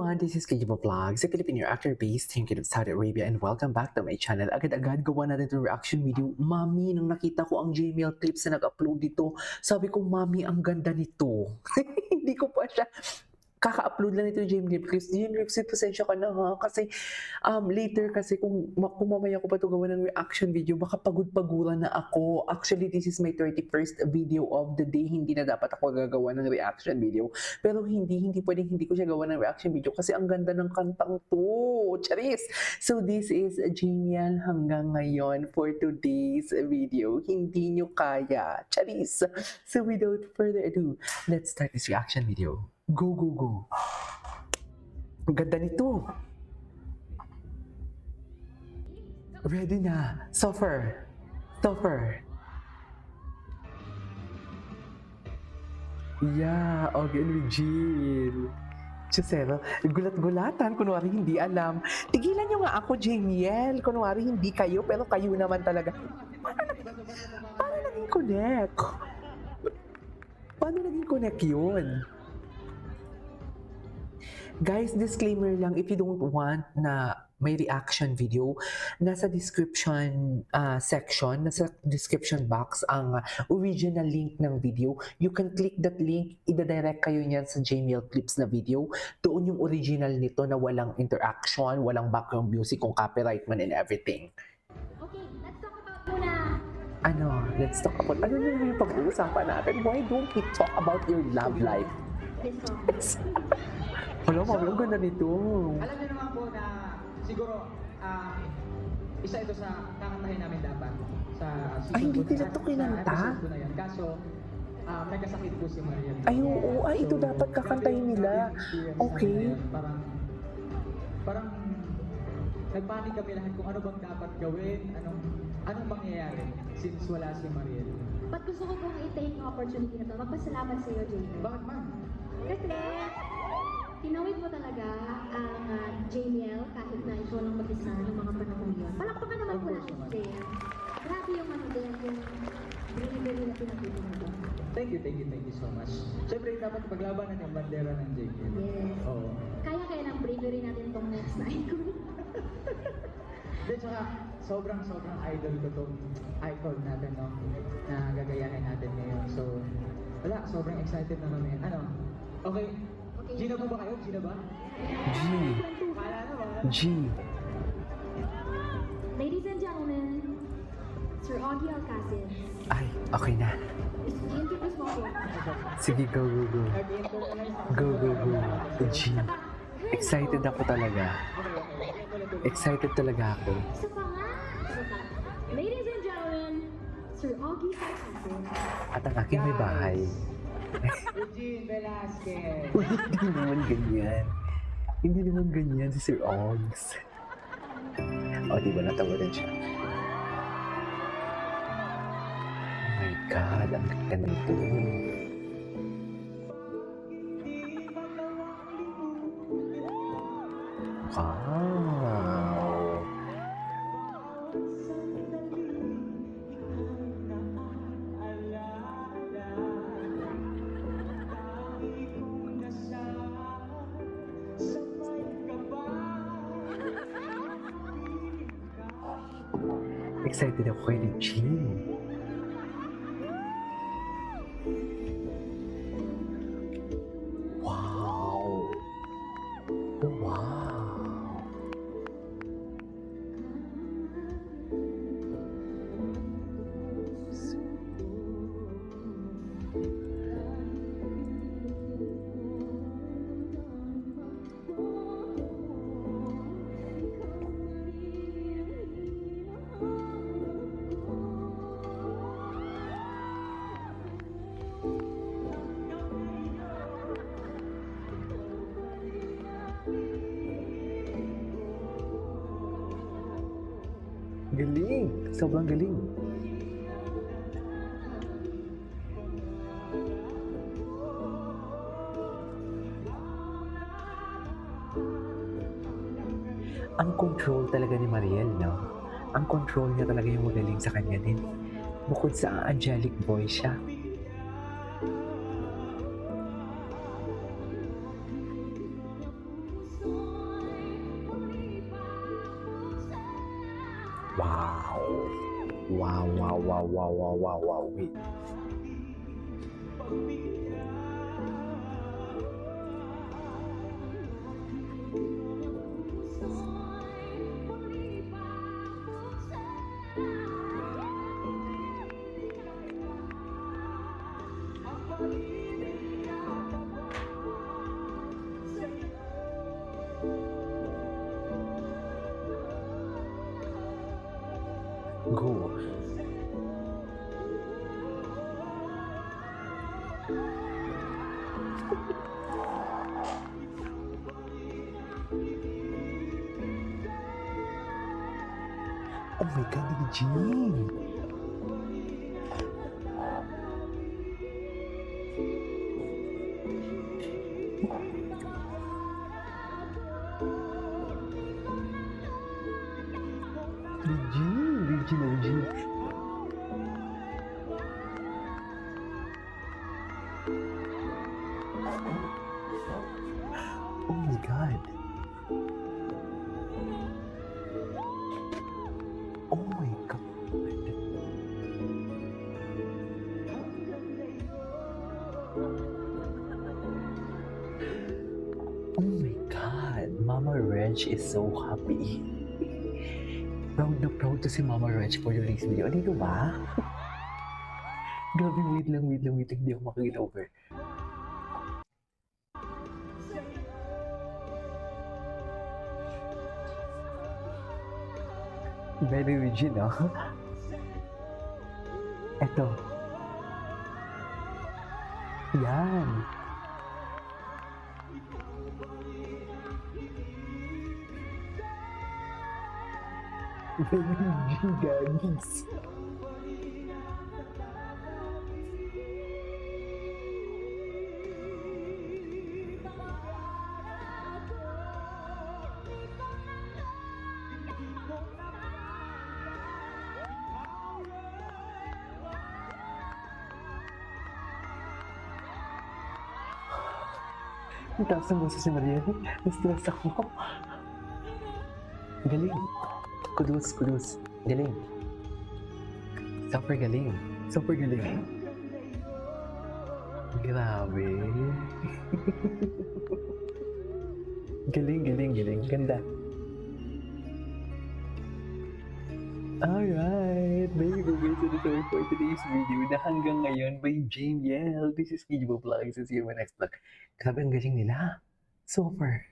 everyone, this is Kijibo Vlog, sa Filipino actor based Kingdom of Saudi Arabia, and welcome back to my channel. Agad-agad gawa natin itong reaction video. Mami, nung nakita ko ang Gmail clips na nag-upload dito, sabi ko, Mami, ang ganda nito. Hindi ko pa siya kaka-upload lang ito yung Gmail clips. Gmail clips, pasensya ka na ha. Kasi later kasi kung mamaya ko pa ito gawa ng reaction video, baka pagod-paguran na ako. Actually, this is my 31st video of the day. Hindi na dapat ako gagawa ng reaction video. Pero hindi pwedeng hindi ko siya gawa ng reaction video kasi ang ganda ng kantang to. Charis! So this is Gmail hanggang ngayon for today's video. Hindi nyo kaya. Charis! So without further ado, let's start this reaction video. Go, go, go. Ang ganda nito. Ready na. Suffer. Suffer. Yeah, Ogie and Regine. Chusero, gulat-gulatan, kunwari hindi alam. Tigilan nyo nga ako, Jamiel. Kunwari hindi kayo, pero kayo naman talaga. Paano naging connect? Paano naging connect yun? Guys, disclaimer lang, if you don't want na may reaction video, nasa description section, nasa description box ang original link ng video. You can click that link, ida-direct kayo niyan sa Gmail clips na video. Doon yung original nito na walang interaction, walang background music, kung copyright man and everything. Okay, let's talk about muna. Let's talk about, ano na yung pag-uusapan natin? Why don't we talk about your love life? This song. Hala, mami, ang ganda nito. Alam niyo naman po na siguro isa ito sa kakantahin namin dapat sa season Ay, hindi po nila to kinanta? sa episode po na yan. Kaso nagkasakit po si Maria. Ay, oo. Ay, ito dapat kakantahin nila. Okay. Parang nagpanik kami lahat kung ano bang dapat gawin, anong mangyayari since wala si Mariel. But gusto ko pong i-take yung opportunity na to. Magpasalamat sa iyo, Jacob. Bakit ma'am? Kasi, tinawid mo talaga ang Jamiel kahit na ikaw lang mag-isa ng mga panahon yun. Palakpakan naman po natin, Jamiel. Grabe yung din, yung brinibili na pinagpili mo doon. Thank you so much. Siyempre, dapat paglabanan yung bandera ng JK. Yes. Oo. Kaya ng bravery natin tong next night. Then, saka, sobrang idol ko tong icon natin, no? Na gagayahin natin ngayon. So, wala, sobrang excited na kami. Okay. Gina po ba kayo? Gina ba? G. Kala naman. G. Ladies and gentlemen, Sir Augie Alcacid. Ay, okay na. I-introduce mo po. Sige, go, go, go. Nag-intro na lang. Go, go, go. G. Excited ako talaga. Excited talaga ako. Isa pa nga. Ladies and gentlemen, Sir Augie Alcacid. At ang aking may bahay. Eugene Velasquez. Hindi naman ganyan. Hindi naman ganyan si Sir Ogs. O, di ba natawa rin siya? Oh my God, ang ganda nito. Wow! Excited ako kay Regine. Wow! Wow! Galing! Sobrang galing. Ang control talaga ni Mariel, no? Ang control niya talaga yung magaling sa kanya din. Bukod sa angelic voice siya. Wow. Wow, wow, wow, wow, wow, wow, wow. Wait. Go. Oh my God, Eugene. Eugene. Oh my God. Oh my God. Oh my God. Mama Reg is so happy. Proud na proud to si Mama Reg for today's video. Dito ba? Grabe, wait lang. Hindi ako makaget over. Very rigid, no? Eto. Yan. Very rigid, guys. Ang taas ng boses ni Maria. Na-stress ako. Galing. Kudos. Galing. Super galing. Grabe. Galing. Ganda. Alright, there you go guys, ito for today's video na hanggang ngayon by Jamiel. This is Kijibo Vlogs. See you in my next vlog. Grabe ang galing nila. Super.